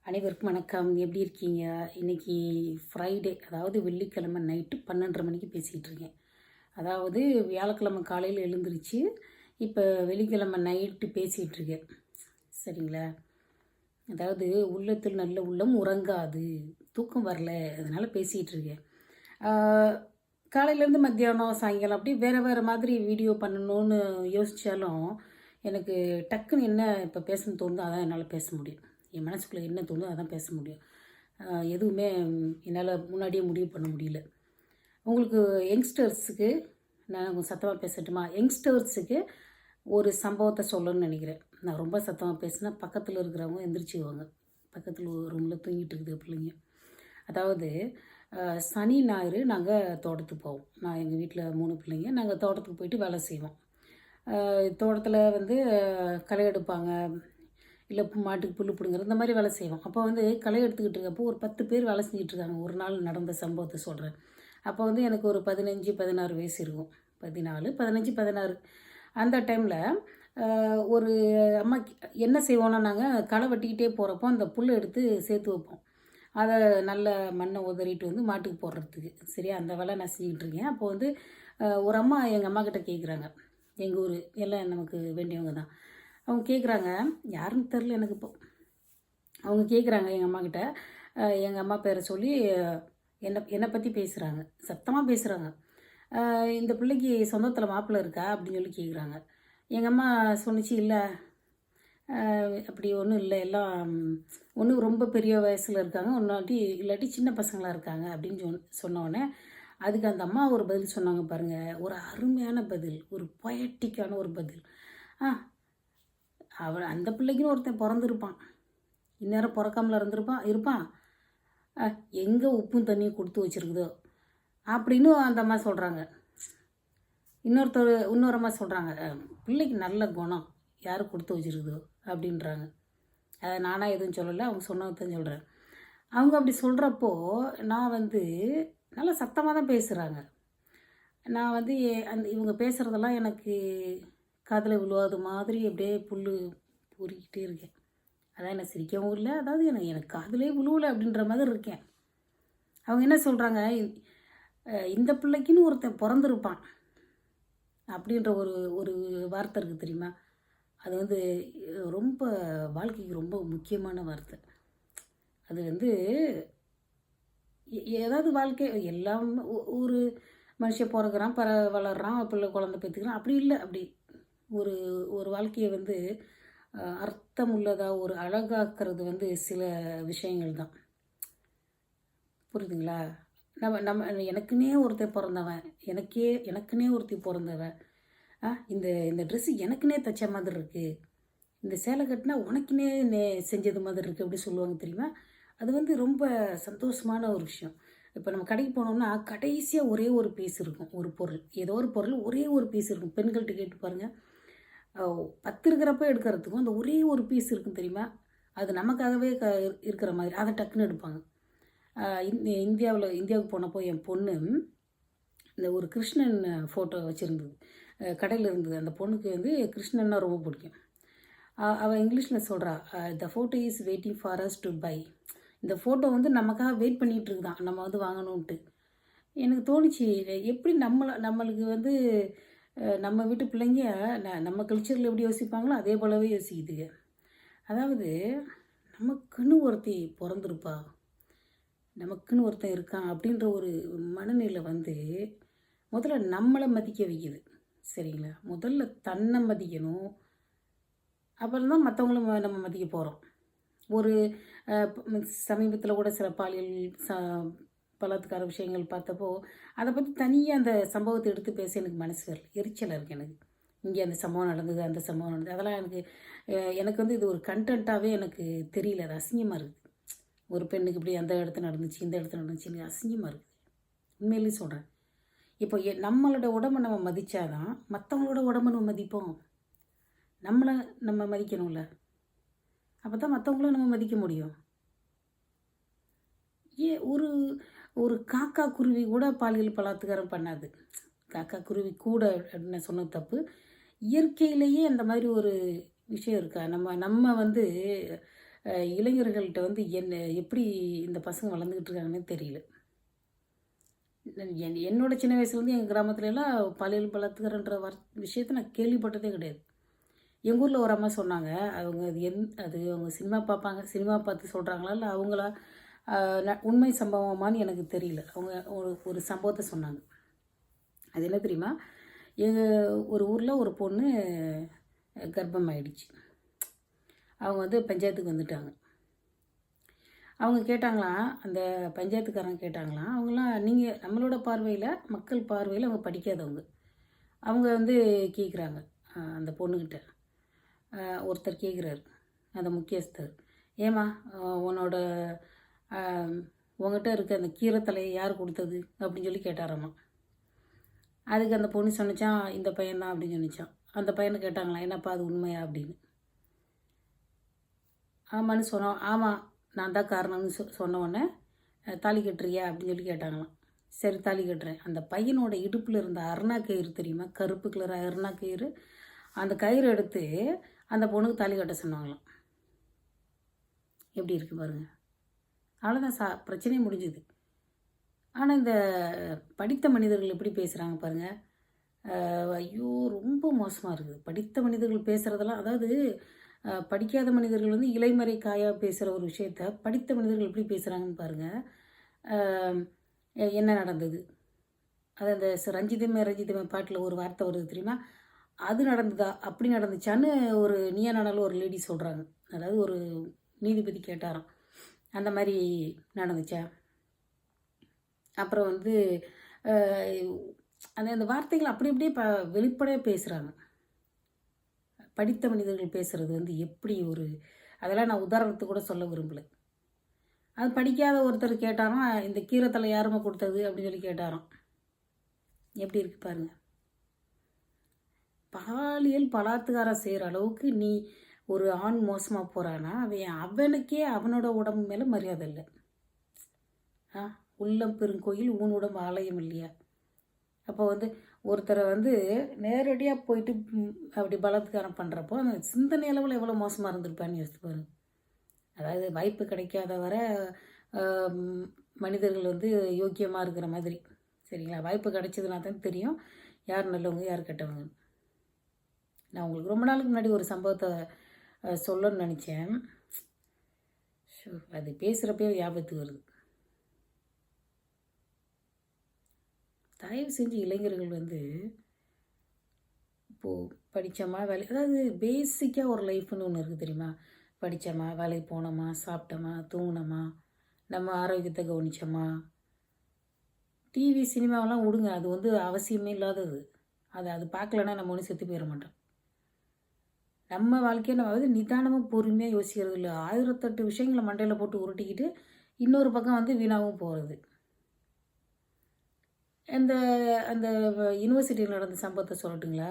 அனைவருக்கும் வணக்கம். எப்படி இருக்கீங்க? இன்னைக்கு ஃப்ரைடே, அதாவது வெள்ளிக்கிழமை நைட்டு 12:30 மணிக்கு பேசிகிட்டு இருக்கேன். அதாவது வியாழக்கிழமை காலையில் எழுந்திருச்சு இப்போ வெள்ளிக்கிழமை நைட்டு பேசிகிட்டு இருக்கேன். சரிங்களா? அதாவது உள்ளத்தில் நல்ல உள்ளம் உறங்காது, தூக்கம் வரல, அதனால் பேசிகிட்டு இருக்கேன். காலையிலேருந்து மத்தியானம் சாயங்காலம் அப்படி வேறு வேறு மாதிரி வீடியோ பண்ணணும்னு யோசித்தாலும் எனக்கு டக்குன்னு என்ன இப்போ பேசணும்னு தோணுதோ அதான் என்னால் பேச முடியும். என் மனசுக்குள்ளே என்ன தோணுதோ அதான் பேச முடியும். எதுவுமே என்னால் முன்னாடியே முடிவு பண்ண முடியல. உங்களுக்கு யங்ஸ்டர்ஸுக்கு நான் கொஞ்சம் சத்தமாக பேசட்டுமா? யங்ஸ்டர்ஸுக்கு ஒரு சம்பவத்தை சொல்லணும்னு நினைக்கிறேன். நான் ரொம்ப சத்தமாக பேசினா பக்கத்தில் இருக்கிறவங்க எந்திரிச்சுக்குவாங்க. பக்கத்தில் ஒரு ரூமில் தூங்கிட்டு இருக்குது பிள்ளைங்க. அதாவது சனி ஞாயிறு நாங்கள் தோட்டத்துக்கு போவோம். நான் எங்கள் வீட்டில் 3 பிள்ளைங்க. நாங்கள் தோட்டத்துக்கு போயிட்டு வேலை செய்வோம். தோட்டத்தில் வந்து களை எடுப்பாங்க, இல்லை மாட்டுக்கு புல் பிடுங்குறது, இந்த மாதிரி வேலை செய்வோம். அப்போ வந்து களை எடுத்துக்கிட்டு இருக்கப்போ ஒரு 10 பேர் வேலை செஞ்சுட்டு இருக்காங்க. ஒரு நாள் நடந்த சம்பவத்தை சொல்கிறேன். அப்போ வந்து எனக்கு ஒரு 15, 16 வயசு இருக்கும். 14, 15, 16 அந்த டைமில் ஒரு அம்மா என்ன செய்வோன்னா, நாங்கள் களை வெட்டிக்கிட்டே போகிறப்போ அந்த புல்லை எடுத்து சேர்த்து வைப்போம். அதை நல்ல மண்ணை உதறிட்டு வந்து மாட்டுக்கு போடுறதுக்கு. சரியா? அந்த வேலை நான் செஞ்சுக்கிட்டு இருக்கேன். அப்போ வந்து ஒரு அம்மா எங்கள் அம்மா கிட்ட கேட்குறாங்க. எங்கள் ஊர் எல்லாம் நமக்கு வேண்டியவங்க தான். அவங்க கேட்குறாங்க, யாருன்னு தெரில எனக்கு இப்போ. அவங்க கேட்குறாங்க எங்கள் அம்மாக்கிட்ட, எங்கள் அம்மா பேரை சொல்லி என்னை பற்றி பேசுகிறாங்க, சத்தமாக பேசுகிறாங்க. இந்த பிள்ளைக்கு சொந்தத்தில் மாப்பிள்ளை இருக்கா அப்படின்னு சொல்லி கேட்குறாங்க. எங்கள் அம்மா சொன்னிச்சு, இல்லை அப்படி ஒன்றும் இல்லை, எல்லாம் ஒன்றும் ரொம்ப பெரிய வயசில் இருக்காங்க, இல்லாட்டி சின்ன பசங்களாக இருக்காங்க அப்படின்னு சொன்னோடனே அதுக்கு அந்த அம்மா ஒரு பதில் சொன்னாங்க பாருங்கள். ஒரு அருமையான பதில், ஒரு பொயட்டிக்கான ஒரு பதில். அந்த பிள்ளைக்குன்னு ஒருத்தன் பிறந்திருப்பான், இந்நேரம் பிறக்காமல் இருப்பான். எங்கே உப்பும் தண்ணியும் கொடுத்து வச்சுருக்குதோ அப்படின்னு அந்த அம்மா சொல்கிறாங்க. இன்னொரு அம்மா சொல்கிறாங்க, பிள்ளைக்கு நல்ல குணம், யார் கொடுத்து வச்சுருக்குதோ அப்படின்றாங்க. அதை நானாக எதுவும் சொல்லலை, அவங்க சொன்னதான் சொல்கிறேன். அவங்க அப்படி சொல்கிறப்போ நான் வந்து நல்லா சத்தமாக தான் பேசுகிறாங்க. நான் வந்து இவங்க பேசுகிறதெல்லாம் எனக்கு காதில் விழுவாத மாதிரி அப்படியே புல் பூரிக்கிட்டே இருக்கேன். அதான் என்ன சிரிக்கவும் இல்லை, அதாவது எனக்கு காதிலே விழுவலை அப்படின்ற மாதிரி இருக்கேன். அவங்க என்ன சொல்கிறாங்க, இந்த பிள்ளைக்குன்னு ஒருத்தன் பிறந்திருப்பான் அப்படின்ற ஒரு வார்த்தை இருக்குது தெரியுமா? அது வந்து ரொம்ப வாழ்க்கைக்கு ரொம்ப முக்கியமான வார்த்தை. அது வந்து ஏதாவது வாழ்க்கை எல்லாம் ஒரு மனுஷன் பிறகுறான், வளர்றான், பிள்ளை குழந்தை பெற்றுக்கிறான், அப்படி இல்லை. அப்படி ஒரு வாழ்க்கையை வந்து அர்த்தம் உள்ளதாக ஒரு அழகாக்குறது வந்து சில விஷயங்கள் தான். புரியுதுங்களா? நம்ம எனக்குன்னே ஒருத்தர் பிறந்தவன், எனக்குன்னே ஒருத்தி பிறந்தவன், இந்த ட்ரெஸ்ஸு எனக்குன்னே தைச்ச மாதிரி இருக்குது, இந்த சேலை கட்டினா உனக்குன்னே செஞ்சது மாதிரி இருக்குது அப்படி சொல்லுவாங்க தெரியுமா? அது வந்து ரொம்ப சந்தோஷமான ஒரு விஷயம். இப்போ நம்ம கடைக்கு போனோம்னா கடைசியாக ஒரே ஒரு பீஸ் இருக்கும். ஒரு பொருள், ஏதோ ஒரு பொருள் ஒரே ஒரு பீஸ் இருக்கும். பெண்கள்கிட்ட கேட்டு பாருங்கள், 10 இருக்கிறப்ப எடுக்கிறதுக்கும் அந்த ஒரே ஒரு பீஸ் இருக்கும் தெரியுமா? அது நமக்காகவே இருக்கிற மாதிரி அதை டக்குன்னு எடுப்பாங்க. இந்தியாவுக்கு போனப்போ என் பொண்ணு இந்த ஒரு கிருஷ்ணன் ஃபோட்டோ வச்சுருந்தது, கடையில் இருந்தது. அந்த பொண்ணுக்கு வந்து கிருஷ்ணன்னா ரொம்ப பிடிக்கும். அவள் இங்கிலீஷில் சொல்கிறா, the photo is waiting for us to buy. இந்த ஃபோட்டோ வந்து நமக்காக வெயிட் பண்ணிகிட்டு இருக்குதான், நம்ம வந்து வாங்கணுன்ட்டு. எனக்கு தோணுச்சு, எப்படி நம்மளுக்கு வந்து நம்ம வீட்டு பிள்ளைங்க நம்ம கல்ச்சரில் எப்படி யோசிப்பாங்களோ அதே போலவே யோசிக்குதுங்க. அதாவது நமக்குன்னு ஒருத்தி பிறந்திருப்பா, நமக்குன்னு ஒருத்தன் இருக்கான் அப்படின்ற ஒரு மனநிலை வந்து முதல்ல நம்மளை மதிக்க வைக்குது. சரிங்களா? முதல்ல தன்னை மதிக்கணும், அப்புறம் தான் மற்றவங்களும் நம்ம மதிக்க போகிறோம். ஒரு சமீபத்தில் கூட சில பாலியல் பலாத்கார விஷயங்கள் பார்த்தப்போ அதை பற்றி தனியாக அந்த சம்பவத்தை எடுத்து பேச எனக்கு மனசு வரல, எரிச்சலாக இருக்குது எனக்கு. இங்கே அந்த சம்பவம் நடந்தது, அந்த சம்பவம் நடந்தது, அதெல்லாம் எனக்கு வந்து இது ஒரு கண்டென்ட்டாகவே எனக்கு தெரியல. அது அசிங்கமாக இருக்குது. ஒரு பெண்ணுக்கு இப்படி அந்த இடத்துல நடந்துச்சு, இந்த இடத்துல நடந்துச்சு, எனக்கு அசிங்கமாக இருக்குது. உண்மையிலேயே சொல்கிறேன். இப்போ நம்மளோட உடம்பை நம்ம மதித்தாதான் மற்றவங்களோட உடம்பை நம்ம மதிப்போம். நம்மளை நம்ம மதிக்கணும்ல, அப்போ தான் மற்றவங்களும் நம்ம மதிக்க முடியும். ஒரு காக்கா குருவி கூட பாலியல் பலாத்காரம் பண்ணாது. காக்கா குருவி கூட அப்படின்னு சொன்னது தப்பு. இயற்கையிலேயே அந்த மாதிரி ஒரு விஷயம் இருக்கா? நம்ம வந்து இளைஞர்கள்ட்ட வந்து எப்படி இந்த பசங்க வளர்ந்துக்கிட்டு இருக்காங்கன்னே தெரியல. என்னோட சின்ன வயசுலேருந்து எங்கள் கிராமத்துலலாம் பாலியல் பலாத்காரன்ற விஷயத்த நான் கேள்விப்பட்டதே கிடையாது. எங்கள் ஊரில் ஒரு அம்மா சொன்னாங்க. அவங்க அது அவங்க சினிமா பார்ப்பாங்க. சினிமா பார்த்து சொல்கிறாங்களா இல்லை அவங்களா உண்மை சம்பவமான்னு எனக்கு தெரியல. அவங்க ஒரு ஒரு சம்பவத்தை சொன்னாங்க. அது என்ன தெரியுமா? ஒரு ஊரில் ஒரு பொண்ணு கர்ப்பம் ஆயிடுச்சு. அவங்க வந்து பஞ்சாயத்துக்கு வந்துட்டாங்க. அவங்க கேட்டாங்களாம், அந்த பஞ்சாயத்துக்காரங்க கேட்டாங்களாம், அவங்களாம் நீங்கள் நம்மளோட பார்வையில், மக்கள் பார்வையில் அவங்க படிக்காதவங்க. அவங்க வந்து கேட்குறாங்க அந்த பொண்ணுக்கிட்ட. ஒருத்தர் கேட்குறாரு, அந்த முக்கியஸ்தர், ஏம்மா உன்னோட உங்ககிட்ட இருக்க அந்த கீரைத்தலையை யார் கொடுத்தது அப்படின்னு சொல்லி கேட்டாராம்மா. அதுக்கு அந்த பொண்ணு சொன்னிச்சான், இந்த பையன்தான் அப்படின்னு சொன்னிச்சான். அந்த பையனை கேட்டாங்களாம், என்னப்பா அது உண்மையா அப்படின்னு. ஆமான்னு சொன்னோம். ஆமாம் நான் தான் காரணம்னு சொன்ன உடனே தாலி கட்டுறியா அப்படின்னு சொல்லி கேட்டாங்களாம். சரி தாலி கட்டுறேன். அந்த பையனோட இடுப்பில் இருந்த அருணா கயிறு தெரியுமா? கருப்பு கலர் அருணா கயிறு. அந்த கயிறு எடுத்து அந்த பொண்ணுக்கு தாலி கட்ட சொன்னாங்களாம். எப்படி இருக்குது பாருங்கள். அவ்வளோதான் பிரச்சனையே முடிஞ்சுது. ஆனால் இந்த படித்த மனிதர்கள் எப்படி பேசுகிறாங்க பாருங்கள். ஐயோ ரொம்ப மோசமாக இருக்குது. படித்த மனிதர்கள் பேசுகிறதெல்லாம், அதாவது படிக்காத மனிதர்கள் வந்து இலைமறை காயாக பேசுகிற ஒரு விஷயத்த படித்த மனிதர்கள் எப்படி பேசுகிறாங்கன்னு பாருங்கள். என்ன நடந்தது, அது அந்த ரஞ்சிதமே பாட்டில் ஒரு வார்த்தை வருது தெரியுமா? அது நடந்ததா, அப்படி நடந்துச்சான்னு ஒரு நீயா நானாலும் ஒரு லேடி சொல்கிறாங்க. அதாவது ஒரு நீதிபதி கேட்டாராம், அந்த மாதிரி நடந்துச்சா? அப்புறம் வந்து அந்த வார்த்தைகள் அப்படி அப்படியே வெளிப்படையாக பேசுகிறாங்க. படித்த மனிதர்கள் பேசுகிறது வந்து எப்படி ஒரு, அதெல்லாம் நான் உதாரணத்துக்கு கூட சொல்ல விரும்பலை. அது படிக்காத ஒருத்தர் கேட்டாராம், இந்த கீரைத்தலை யாருமா கொடுத்தது அப்படின்னு சொல்லி கேட்டாராம். எப்படி இருக்கு பாருங்கள். பாலியல் பலாத்காரம் செய்கிற அளவுக்கு நீ ஒரு ஆண் மோசமாக போகிறான்னா அவனுக்கே அவனோட உடம்பு மேலே மரியாதை இல்லை. உள்ளம் பெருங்கோயில் ஊன் உடம்பு ஆலயம் இல்லையா? அப்போ வந்து ஒருத்தரை வந்து நேரடியாக போயிட்டு அப்படி பலாத்காரம் பண்ணுறப்போ அந்த சிந்தனை அளவில் எவ்வளோ மோசமாக இருந்திருப்பான்னு யோசித்து பாருங்க. அதாவது வாய்ப்பு கிடைக்காத வர மனிதர்கள் வந்து யோக்கியமாக இருக்கிற மாதிரி, சரிங்களா? வாய்ப்பு கிடைச்சதுனா தான் தெரியும் யார் நல்லவங்க யார் கெட்டவங்க. நான் உங்களுக்கு ரொம்ப நாளுக்கு முன்னாடி ஒரு சம்பவத்தை சொல்லணும்னு நினச்சேன். அது பேசுகிறப்பே ஞாபகத்துக்கு வருது. தயவு செஞ்சு இளைஞர்கள் வந்து இப்போது படித்தோமா வேலை, அதாவது பேசிக்காக ஒரு லைஃப்னு ஒன்று இருக்குது தெரியுமா? படித்தோமா, வேலைக்கு போனோமா, சாப்பிட்டோமா, தூங்கினோமா, நம்ம ஆரோக்கியத்தை கவனித்தோமா. டிவி சினிமாவெல்லாம் விடுங்க, அது வந்து அவசியமே இல்லாதது. அது பார்க்கலன்னா நம்ம ஒன்றும் செத்து போயிட மாட்டோம். நம்ம வாழ்க்கையை நம்ம வந்து நிதானமாக பொறுமையாக யோசிக்கிறது இல்லை. 1008 விஷயங்களை மண்டையில் போட்டு உருட்டிக்கிட்டு இன்னொரு பக்கம் வந்து வீணாகவும் போகிறது. அந்த அந்த யூனிவர்சிட்டியில் நடந்த சம்பவத்தை சொல்லட்டுங்களா?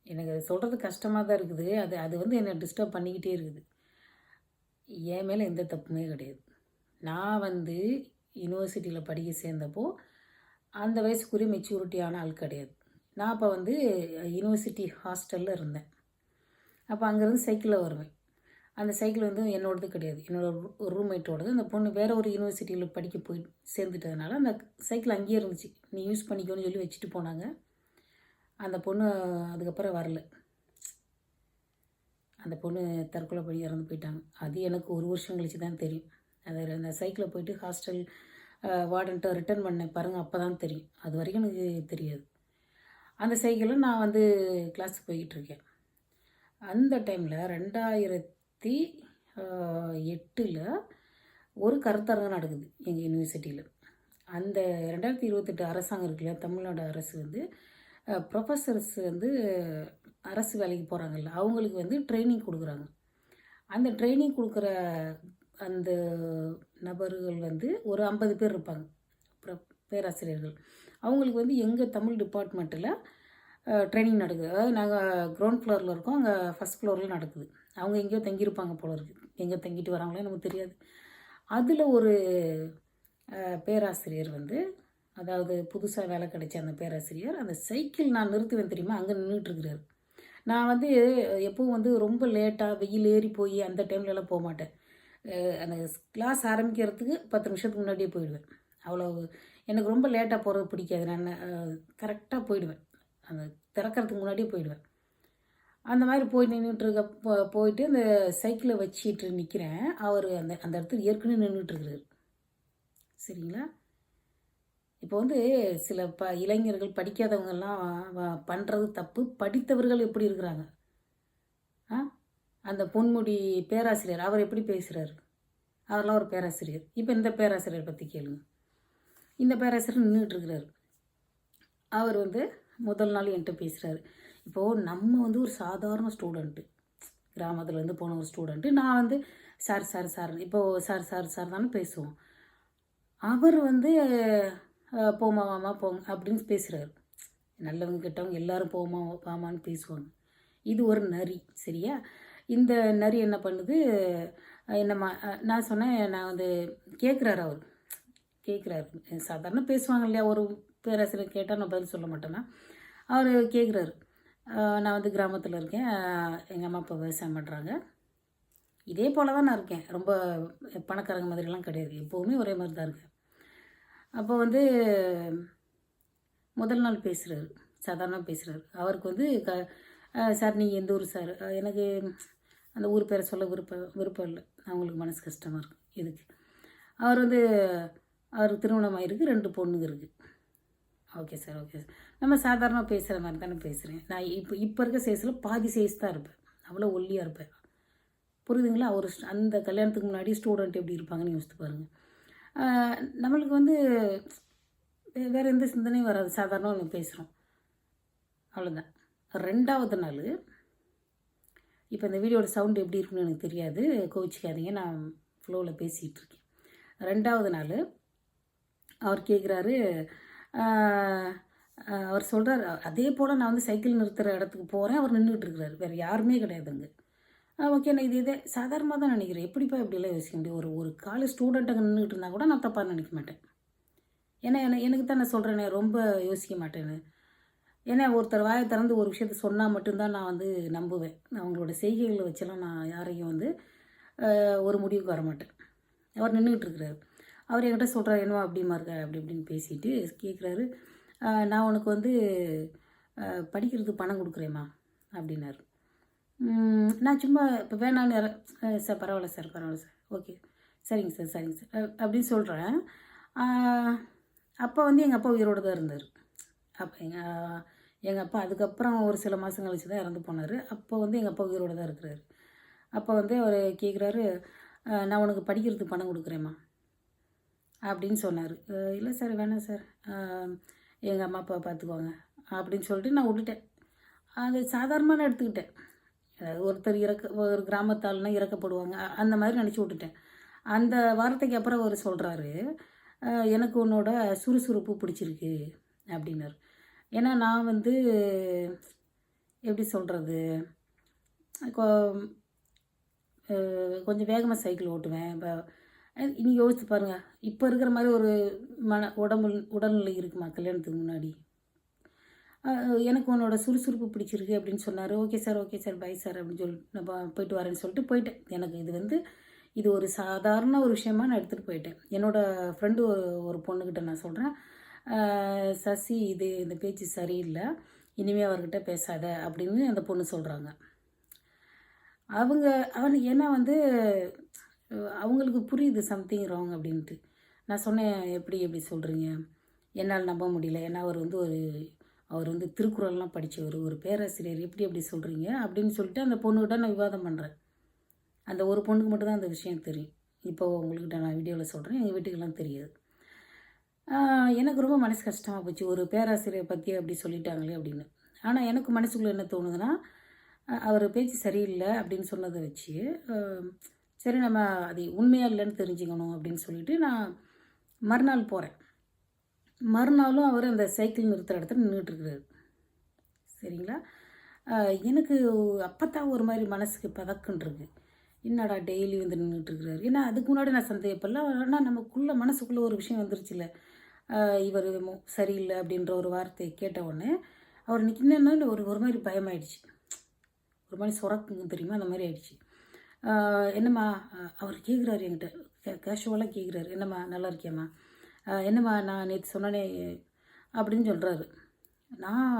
எனக்கு அது சொல்கிறது கஷ்டமாக தான் இருக்குது. அது வந்து என்னை டிஸ்டர்ப் பண்ணிக்கிட்டே இருக்குது. என் மேலே எந்த தப்புமே கிடையாது. நான் வந்து யூனிவர்சிட்டியில் படிக்க சேர்ந்தப்போ அந்த வயசுக்குரிய மெச்சூரிட்டியான ஆள் கிடையாது. நான் அப்போ வந்து யூனிவர்சிட்டி ஹாஸ்டலில் இருந்தேன். அப்போ அங்கேருந்து சைக்கிளில் வருவேன். அந்த சைக்கிள் வந்து என்னோடது கிடையாது, என்னோடய ரூம்மேட்டோடது. அந்த பொண்ணு வேறு ஒரு யூனிவர்சிட்டியில் படிக்க போய் சேர்ந்துட்டதுனால அந்த சைக்கிள் அங்கேயே இருந்துச்சு. நீ யூஸ் பண்ணிக்கோன்னு சொல்லி வச்சுட்டு போனாங்க. அந்த பொண்ணு அதுக்கப்புறம் வரல. அந்த பொண்ணு தற்கொலை பண்ணி இறந்து போயிட்டாங்க. அது எனக்கு ஒரு வருஷம் கழிச்சு தான் தெரியும். அந்த சைக்கிளில் போயிட்டு ஹாஸ்டல் வார்டன்ட்ட ரிட்டர்ன் பண்ணேன் பாருங்கள், அப்போ தான் தெரியும். அது வரைக்கும் எனக்கு தெரியாது. அந்த சைக்கிளில் நான் வந்து கிளாஸுக்கு போய்கிட்டு இருக்கேன். அந்த டைமில் 2008 ஒரு கருத்தரங்கம் நடக்குது எங்கள் யூனிவர்சிட்டியில். அந்த 2028 அரசாங்கம் இருக்குல்ல, தமிழ்நாடு அரசு வந்து ப்ரொஃபஸர்ஸ் வந்து அரசு வேலைக்கு போகிறாங்கல்ல, அவங்களுக்கு வந்து ட்ரைனிங் கொடுக்குறாங்க. அந்த ட்ரைனிங் கொடுக்குற அந்த நபர்கள் வந்து ஒரு 50 பேர் இருப்பாங்க, பேராசிரியர்கள். அவங்களுக்கு வந்து எங்கள் தமிழ் டிபார்ட்மெண்ட்டில் ட்ரைனிங் நடக்குது. அதாவது நாங்கள் கிரவுண்ட் ஃப்ளோரில் இருக்கோம், அங்கே ஃபஸ்ட் ஃப்ளோரில் நடக்குது. அவங்க எங்கேயோ தங்கியிருப்பாங்க போல இருக்குது. எங்கே தங்கிட்டு வராங்களோ நமக்கு தெரியாது. அதில் ஒரு பேராசிரியர் வந்து, அதாவது புதுசாக வேலை கிடைச்ச அந்த பேராசிரியர், அந்த சைக்கிள் நான் நிறுத்துவேன் தெரியுமா, அங்கே நின்றுட்டுருக்கிறாரு. நான் வந்து எப்பவும் வந்து ரொம்ப லேட்டாக வெயில் ஏறி போய் அந்த டைம்லலாம் போகமாட்டேன். அந்த கிளாஸ் ஆரம்பிக்கிறதுக்கு 10 நிமிஷத்துக்கு முன்னாடியே போயிடுவேன். அவ்வளோ எனக்கு ரொம்ப லேட்டாக போகிறது பிடிக்காது. நான் கரெக்டாக போயிடுவேன். அந்த திறக்கறதுக்கு முன்னாடியே போயிடுவேன். அந்த மாதிரி போய் போயிட்டு அந்த சைக்கிளை வச்சுட்டு நிற்கிறேன். அவர் அந்த அந்த இடத்துல ஏற்கனவே நின்றுட்டுருக்கிறாரு. சரிங்களா? இப்போ வந்து சில இளைஞர்கள் படிக்காதவங்கெல்லாம் பண்ணுறது தப்பு. படித்தவர்கள் எப்படி இருக்கிறாங்க? ஆ அந்த பொன்முடி பேராசிரியர் அவர் எப்படி பேசுகிறாரு? அவரெல்லாம் ஒரு பேராசிரியர். இப்போ இந்த பேராசிரியர் பற்றி கேளுங்க. இந்த பேராசிரியர் நின்றுட்டுருக்கிறாரு. அவர் வந்து முதல் நாள் என்கிட்ட பேசுகிறாரு. இப்போது நம்ம வந்து ஒரு சாதாரண ஸ்டூடெண்ட்டு, கிராமத்துலேருந்து போன ஒரு ஸ்டூடெண்ட்டு. நான் வந்து சார் சார் சார் இப்போது சார் சார் சார் தானே பேசுவோம். அவர் வந்து போமா வாமா போங்க அப்படின்னு பேசுகிறாரு. நல்லவங்க கெட்டவங்க எல்லோரும் போமா வாமான்னு பேசுவாங்க. இது ஒரு நரி. சரியா? இந்த நரி என்ன பண்ணுது, என்னம்மா நான் சொன்னேன். நான் வந்து கேட்குறாரு. அவர் கேட்குறாரு. சாதாரண பேசுவாங்க இல்லையா, ஒரு பேராசிரியர் கேட்டால் நான் பதில் சொல்ல மாட்டேன்னா. அவர் கேட்குறாரு, நான் வந்து கிராமத்தில் இருக்கேன், எங்கள் அம்மா அப்பா விவசாயம் பண்ணுறாங்க, இதே போல் தான் நான் இருக்கேன், ரொம்ப பணக்காரங்க மாதிரிலாம் கிடையாது, எப்போவுமே ஒரே மாதிரி தான் இருக்கேன். அப்போ வந்து முதல் நாள் பேசுகிறாரு, சாதாரணமாக பேசுகிறாரு. அவருக்கு வந்து சார் நீங்கள் எந்த ஊர் சார்? எனக்கு அந்த ஊர் பேரை சொல்ல விருப்பம் இல்லை, அவங்களுக்கு மனசு கஷ்டமாக இருக்கும். இதுக்கு அவர் வந்து அவருக்கு திருமணம் ஆகிருக்கு, 2 பொண்ணுங்க இருக்குது. Okay sir, okay sir. நம்ம சாதாரணமாக பேசுகிற மாதிரி தானே பேசுகிறேன். நான் இப்போ இருக்க சைஸில் பாதி சைஸ் தான் இருப்பேன், அவ்வளோ ஒல்லியாக இருப்பேன். புரியுதுங்களா? ஒரு அந்த கல்யாணத்துக்கு முன்னாடி ஸ்டூடெண்ட் எப்படி இருப்பாங்கன்னு யோசித்து பாருங்கள். நம்மளுக்கு வந்து வேறு எந்த சிந்தனையும் வராது, சாதாரணமாக நம்ம பேசுகிறோம், அவ்வளோதான். 2வது நாள், இப்போ இந்த வீடியோட சவுண்டு எப்படி இருக்குன்னு எனக்கு தெரியாது, கோவிச்சிக்காதீங்க, நான் ஃப்ளோவில் பேசிகிட்டு இருக்கேன். 2வது நாள் அவர் கேட்குறாரு, அவர் சொல்கிறார், அதே போல் நான் வந்து சைக்கிள் நிறுத்துகிற இடத்துக்கு போகிறேன், அவர் நின்றுட்டு இருக்கிறாரு, வேறு யாருமே கிடையாது அங்கே. ஓகே, நான் இதே சாதாரணமாக தான் நினைக்கிறேன். எப்படிப்பா இப்படிலாம் யோசிக்க முடியும்? ஒரு காலேஜ் ஸ்டூடெண்ட் அங்கே நின்றுட்டு இருந்தால் கூட நான் தப்பாக நினைக்க மாட்டேன். ஏன்னா எனக்கு தான் நான் சொல்கிறேனே, ரொம்ப யோசிக்க மாட்டேன்னு. ஏன்னா ஒருத்தர் வாயை திறந்து ஒரு விஷயத்த சொன்னால் மட்டும்தான் நான் வந்து நம்புவேன். அவங்களோட செய்கைகளை வச்செல்லாம் நான் யாரையும் வந்து ஒரு முடிவுக்கு வர மாட்டேன். அவர் நின்றுட்டு இருக்கிறாரு. அவர் என்கிட்ட சொல்கிறார், என்னவா அப்படிமா இருக்க அப்படி இப்படின்னு பேசிட்டு கேட்குறாரு, நான் உனக்கு வந்து படிக்கிறதுக்கு பணம் கொடுக்குறேம்மா அப்படின்னாரு. நான் சும்மா இப்போ வேணான்னு சார் பரவாயில்ல சார், பரவாயில்ல சார், ஓகே சரிங்க சார், சரிங்க சார் அப்படின்னு சொல்கிறேன். அப்போ வந்து எங்கள் அப்பா உயிரோடு தான் இருந்தார். அப்போ எங்கள் அப்பா அதுக்கப்புறம் ஒரு சில மாதம் கழிச்சு தான் இறந்து போனார். அப்போ வந்து எங்கள் அப்பா உயிரோடு தான் இருக்கிறாரு. அப்போ வந்து அவர் கேட்குறாரு, நான் உனக்கு படிக்கிறதுக்கு பணம் கொடுக்குறேம்மா அப்படின்னு சொன்னார். இல்லை சார், வேணாம் சார், எங்கள் அம்மா அப்பா பார்த்துக்குவாங்க அப்படின்னு சொல்லிட்டு நான் விட்டுட்டேன். அது சாதாரணமாக நான் எடுத்துக்கிட்டேன். ஒருத்தர் ஒரு கிராமத்தால்னா இறக்கப்படுவாங்க அந்த மாதிரி நினச்சி விட்டுட்டேன். அந்த வார்த்தைக்கு அப்புறம் அவர் சொல்கிறாரு, எனக்கு உன்னோட சுறுசுறுப்பு பிடிச்சிருக்கு அப்படின்னாரு. ஏன்னா நான் வந்து எப்படி சொல்கிறது, கொஞ்சம் வேகமாக சைக்கிள் ஓட்டுவேன். இப்போ நீங்கள் யோசித்து பாருங்கள், இப்போ இருக்கிற மாதிரி ஒரு உடல்நிலை இருக்குமா கல்யாணத்துக்கு முன்னாடி? எனக்கு உன்னோட சுறுசுறுப்பு பிடிச்சிருக்கு அப்படின்னு சொன்னார். Okay sir, okay sir, bye sir அப்படின்னு சொல்லிட்டு நான் போயிட்டு வரேன்னு சொல்லிட்டு போயிட்டேன். எனக்கு இது ஒரு சாதாரண ஒரு விஷயமா நான் எடுத்துகிட்டு போயிட்டேன். என்னோடய ஃப்ரெண்டு ஒரு பொண்ணுக்கிட்ட நான் சொல்கிறேன், சசி இந்த பேச்சு சரியில்லை, இனிமேல் அவர்கிட்ட பேசாத அப்படின்னு அந்த பொண்ணு சொல்கிறாங்க. ஏன்னா வந்து அவங்களுக்கு புரியுது சம்திங் ராங் அப்படின்ட்டு. நான் சொன்னேன், எப்படி சொல்கிறீங்க, என்னால் நம்ப முடியல, ஏன்னா அவர் வந்து திருக்குறள்லாம் படித்தவர், ஒரு பேராசிரியர், எப்படி சொல்கிறீங்க அப்படின்னு சொல்லிட்டு அந்த பொண்ணுக்கிட்ட நான் விவாதம் பண்ணுறேன். அந்த ஒரு பொண்ணுக்கு மட்டும்தான் அந்த விஷயம் தெரியும். இப்போ உங்கள்கிட்ட நான் வீடியோவில் சொல்கிறேன், எங்கள் வீட்டுக்கெல்லாம் தெரியாது. எனக்கு ரொம்ப மனசு கஷ்டமாக போச்சு, ஒரு பேராசிரியர் பற்றி அப்படி சொல்லிட்டாங்களே அப்படின்னு. ஆனால் எனக்கு மனசுக்குள்ளே என்ன தோணுதுன்னா, அவர் பேச்சு சரியில்லை அப்படின்னு சொன்னதை வச்சு சரி நம்ம அது உண்மையாக இல்லைன்னு தெரிஞ்சுக்கணும் அப்படின்னு சொல்லிட்டு நான் மறுநாள் போகிறேன். மறுநாளும் அவர் அந்த சைக்கிள் நிறுத்துகிற இடத்துல நின்றுட்டுருக்கிறாரு. சரிங்களா? எனக்கு அப்போ தான் ஒரு மாதிரி மனசுக்கு பதக்குன்றது, என்னடா டெய்லி வந்து நின்றுட்டுருக்கிறாரு. ஏன்னா அதுக்கு முன்னாடி நான் சந்தேகப்படல, ஆனால் நமக்குள்ளே மனசுக்குள்ளே ஒரு விஷயம் வந்துருச்சுல்ல, இவர் சரியில்லை அப்படின்ற ஒரு வார்த்தையை கேட்ட உடனே அவர் நிற்கணுன்னு ஒரு மாதிரி பயமாயிடுச்சு. ஒரு மாதிரி சொரக்குங்க தெரியுமா, அந்த மாதிரி ஆயிடுச்சு. என்னம்மா அவர் கேட்குறாரு என்கிட்ட, கேஷுவலாக கேட்குறாரு, என்னம்மா நல்லா இருக்கியாம்மா, என்னம்மா நான் நேற்று சொன்னனே அப்படின்னு சொல்கிறாரு. நான்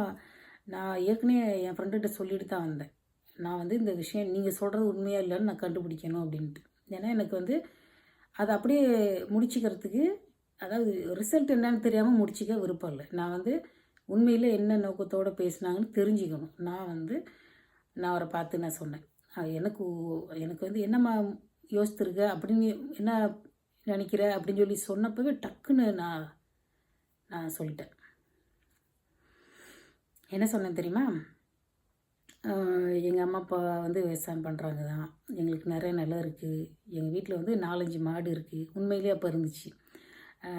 நான் ஏற்கனவே என் ஃப்ரெண்டுகிட்ட சொல்லிட்டு தான் வந்தேன். நான் வந்து இந்த விஷயம் நீங்கள் சொல்கிறது உண்மையா இல்லைன்னு நான் கண்டுபிடிக்கணும் அப்படின்ட்டு. ஏன்னா எனக்கு வந்து அதை அப்படியே முடிச்சுக்கிறதுக்கு, அதாவது ரிசல்ட் என்னன்னு தெரியாமல் முடிச்சிக்க விருப்பம் இல்லை. நான் வந்து உண்மையில் என்ன நோக்கத்தோடு பேசுனாங்கன்னு தெரிஞ்சுக்கணும். நான் அவரை பார்த்து நான் சொன்னேன், எனக்கு எனக்கு வந்து என்னம்மா யோசித்துருக்க அப்படின்னு, என்ன நினைக்கிற அப்படின்னு சொல்லி சொன்னப்பவே டக்குன்னு நான் சொல்லிட்டேன். என்ன சொன்னேன் தெரியுமா, எங்கள் அம்மா அப்பா வந்து விவசாயம் பண்ணுறாங்க தான், எங்களுக்கு நிறைய நிலம் இருக்குது, எங்கள் வீட்டில் வந்து 4-5 மாடு இருக்குது. உண்மையிலே அப்போ இருந்துச்சு.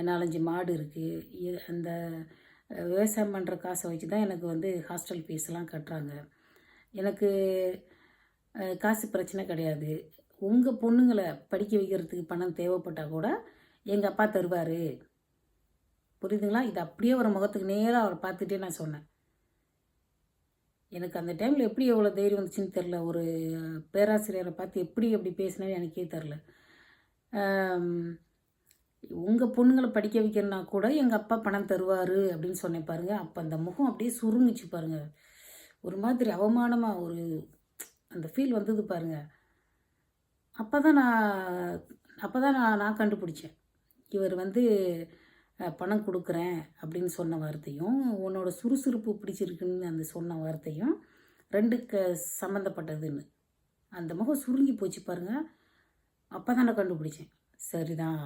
4-5 மாடு இருக்குது. அந்த விவசாயம் பண்ணுற காசை வச்சு தான் எனக்கு வந்து ஹாஸ்டல் ஃபீஸ்லாம் கட்டுறாங்க. எனக்கு காசு பிரச்சனை கிடையாது. உங்கள் பொண்ணுங்களை படிக்க வைக்கிறதுக்கு பணம் தேவைப்பட்டால் கூட எங்கள் அப்பா தருவார். புரியுதுங்களா? இது அப்படியே ஒரு முகத்துக்கு நேராக அவரை பார்த்துட்டே நான் சொன்னேன். எனக்கு அந்த டைமில் எப்படி எவ்வளோ தைரியம் வந்துச்சுன்னு தெரில. ஒரு பேராசிரியரை பார்த்து எப்படி பேசினேன்னு எனக்கே தெரில. உங்கள் பொண்ணுங்களை படிக்க வைக்கிறனா கூட எங்கள் அப்பா பணம் தருவார் அப்படின்னு சொன்னேன் பாருங்கள். அப்போ அந்த முகம் அப்படியே சுருங்கிச்சு பாருங்கள். ஒரு மாதிரி அவமானமாக ஒரு அந்த ஃபீல் வந்தது பாருங்கள். அப்போ தான் நான் கண்டுபிடிச்சேன். இவர் வந்து பணம் கொடுக்குறேன் அப்படின்னு சொன்ன வார்த்தையும், உன்னோட சுறுசுறுப்பு பிடிச்சிருக்குன்னு அந்த சொன்ன வார்த்தையும் ரெண்டுக்கு சம்மந்தப்பட்டதுன்னு. அந்த முகம் சுருங்கி போச்சு பாருங்கள். அப்போ தான் நான் கண்டுபிடிச்சேன், சரிதான்,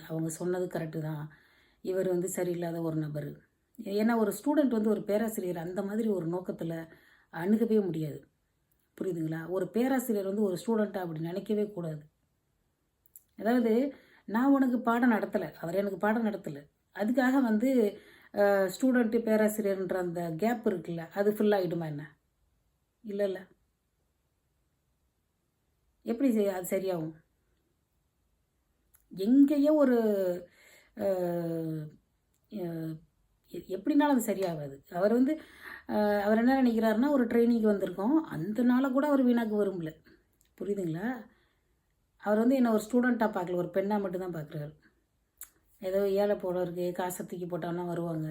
அவங்க சொன்னது கரெக்டு தான், இவர் வந்து சரியில்லாத ஒரு நபர். ஏன்னா ஒரு ஸ்டூடெண்ட் வந்து ஒரு பேராசிரியர் அந்த மாதிரி ஒரு நோக்கத்தில் அணுகவே முடியாது. புரியுதுங்களா? ஒரு பேராசிரியர் வந்து ஒரு ஸ்டூடெண்ட்டாக அப்படி நினைக்கவே கூடாது. அதாவது நான் உனக்கு பாடம் நடத்தலை, அவர் எனக்கு பாடம் நடத்தலை, அதுக்காக வந்து ஸ்டூடெண்ட்டு பேராசிரியர்ன்ற அந்த கேப் இருக்குல்ல, அது ஃபுல்லாகிடுமா என்ன? இல்லை, எப்படி அது சரியாகும்? எங்கேயோ ஒரு எப்படினாலும் அது சரியாகாது. அவர் என்ன நினைக்கிறாருன்னா, ஒரு ட்ரைனிங்க்கு வந்திருக்கோம், அந்த நாளை கூட அவர் வீணாக்க விரும்பல. புரியுதுங்களா? அவர் வந்து என்னை ஒரு ஸ்டூடெண்ட்டாக பார்க்கல, ஒரு பெண்ணாக மட்டும்தான் பார்க்குறாரு. ஏதோ ஏழை போல இருக்குது, காசை தூக்கி போட்டான்னா வருவாங்க.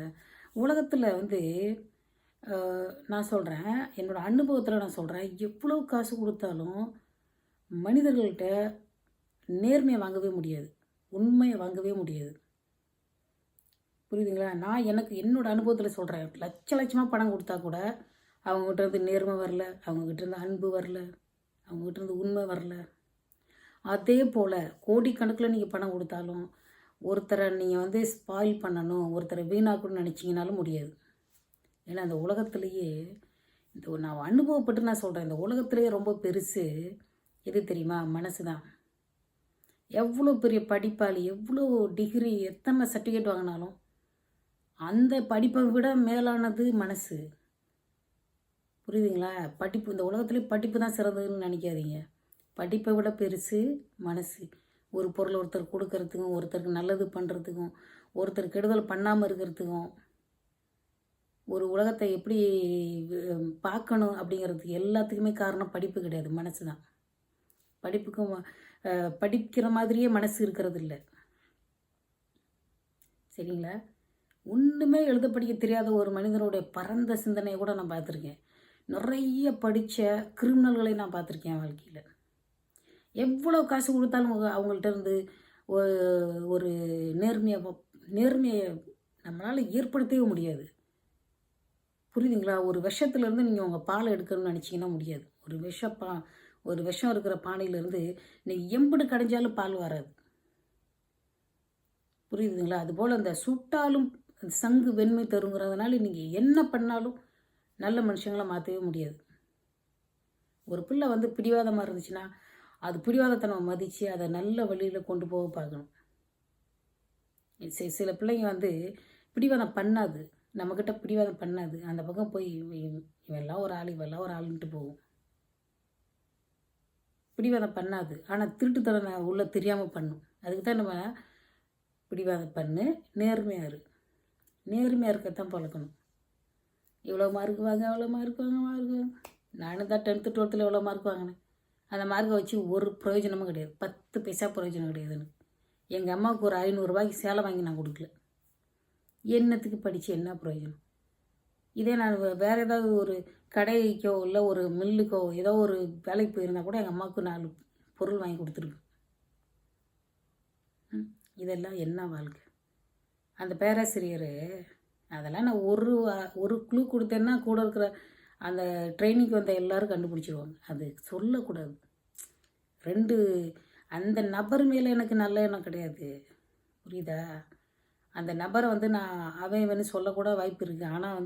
உலகத்தில் வந்து நான் சொல்கிறேன், என்னோடய அனுபவத்தில் நான் சொல்கிறேன், எவ்வளோ காசு கொடுத்தாலும் மனிதர்கள்கிட்ட நேர்மையை வாங்கவே முடியாது, உண்மையை வாங்கவே முடியாது. புரியுதுங்களா? நான் என்னோடய அனுபவத்தில் சொல்கிறேன், லட்சமாக பணம் கொடுத்தா கூட அவங்ககிட்ட இருந்து நேர்மை வரல, அவங்ககிட்ட இருந்து அன்பு வரல, அவங்ககிட்ட இருந்து உண்மை வரல. அதே போல் கோடிக்கணக்கில் நீங்கள் பணம் கொடுத்தாலும் ஒருத்தரை நீங்கள் வந்து ஸ்பாயில் பண்ணணும், ஒருத்தரை வீணாக்கணும்னு நினச்சிங்கனாலும் முடியாது. ஏன்னா அந்த உலகத்துலேயே நான் அனுபவப்பட்டு நான் சொல்கிறேன், இந்த உலகத்துலேயே ரொம்ப பெருசு எது தெரியுமா? மனசு தான். எவ்வளோ பெரிய படிப்பாளி, எவ்வளோ டிகிரி, எத்தனை சர்டிஃபிகேட் வாங்கினாலும் அந்த படிப்பை விட மேலானது மனசு. புரியுதுங்களா? படிப்பு, இந்த உலகத்துலேயே படிப்பு தான் சிறந்ததுன்னு நினைக்காதீங்க. படிப்பை விட பெருசு மனசு. ஒரு பொருள் ஒருத்தர் கொடுக்கறதுக்கும், ஒருத்தருக்கு நல்லது பண்ணுறதுக்கும், ஒருத்தர் கெடுதல் பண்ணாமல் இருக்கிறதுக்கும், ஒரு உலகத்தை எப்படி பார்க்கணும் அப்படிங்கிறதுக்கு எல்லாத்துக்குமே காரணம் படிப்பு கிடையாது, மனசு தான். படிப்புக்கும் படிக்கிற மாதிரியே மனசு இருக்கிறது இல்லை. சரிங்களா? ஒன்றுமே எழுத படிக்க தெரியாத ஒரு மனிதனுடைய பரந்த சிந்தனையை கூட நான் பார்த்துருக்கேன். நிறைய படித்த கிரிமினல்களை நான் பார்த்துருக்கேன் வாழ்க்கையில். எவ்வளோ காசு கொடுத்தாலும் அவங்கள்ட்ட இருந்து ஒரு நேர்மையை நம்மளால் ஏற்படுத்தவே முடியாது. புரியுதுங்களா? ஒரு விஷத்துலேருந்து நீங்கள் உங்கள் பாலை எடுக்கணும்னு நினச்சிங்கன்னா முடியாது. ஒரு விஷம் இருக்கிற பானையிலேருந்து நீங்கள் எம்புடு கடைஞ்சாலும் பால் வராது. புரியுதுங்களா? அதுபோல் அந்த சுட்டாலும் சங்கு வெண்மை தருங்கிறதுனால நீங்கள் என்ன பண்ணாலும் நல்ல மனுஷங்களை மாற்றவே முடியாது. ஒரு பிள்ளை வந்து பிடிவாதமாக இருந்துச்சுன்னா அது பிடிவாதத்தை நம்ம மதித்து அதை நல்ல வழியில் கொண்டு போக பார்க்கணும். சில பிள்ளைங்க வந்து பிடிவாதம் பண்ணாது, நம்மக்கிட்ட பிடிவாதம் பண்ணாது, அந்த பக்கம் போய் இவெல்லாம் ஒரு ஆள், இவெல்லாம் ஒரு ஆளுன்ட்டு போகும். பிடிவாதம் பண்ணாது, ஆனால் திருட்டுத்தனை உள்ள தெரியாமல் பண்ணும். அதுக்கு தான் நம்ம பிடிவாதம் பண்ணு, நேர்மையாக இருக்கத்தான் பழக்கணும். இவ்வளோ மார்க் வாங்க, அவ்வளோ மார்க் வாங்க. நானும் தான் 10th 12th எவ்வளோ மார்க் வாங்கினேன். அந்த மார்க்கை வச்சு ஒரு பிரயோஜனமும் கிடையாது. 10 பைசா பிரயோஜனம் கிடையாது எனக்கு. எங்கள் அம்மாவுக்கு ஒரு 500 சேலை வாங்கி நான் கொடுக்கல. என்னத்துக்கு படித்து என்ன பிரயோஜனம்? இதே நான் வேறு ஏதாவது ஒரு கடைக்கோ இல்லை ஒரு மில்லுக்கோ ஏதோ ஒரு வேலைக்கு போயிருந்தால் கூட எங்கள் அம்மாவுக்கு 4 பொருள் வாங்கி கொடுத்துருப்பேன். இதெல்லாம் என்ன வாழ்க்கை? அந்த பேராசிரியர் அதெல்லாம் நான் ஒரு க்ளூ கொடுத்தேன்னா கூட இருக்கிற அந்த ட்ரைனிங்க்கு வந்த எல்லோரும் கண்டுபிடிச்சிருவாங்க. அது சொல்லக்கூடாது. அந்த நபர் மேலே எனக்கு நல்ல எண்ணம் கிடையாது, புரியுதா? அந்த நபரை நான் அவன் சொல்லக்கூட வாய்ப்பு இருக்குது. ஆனால்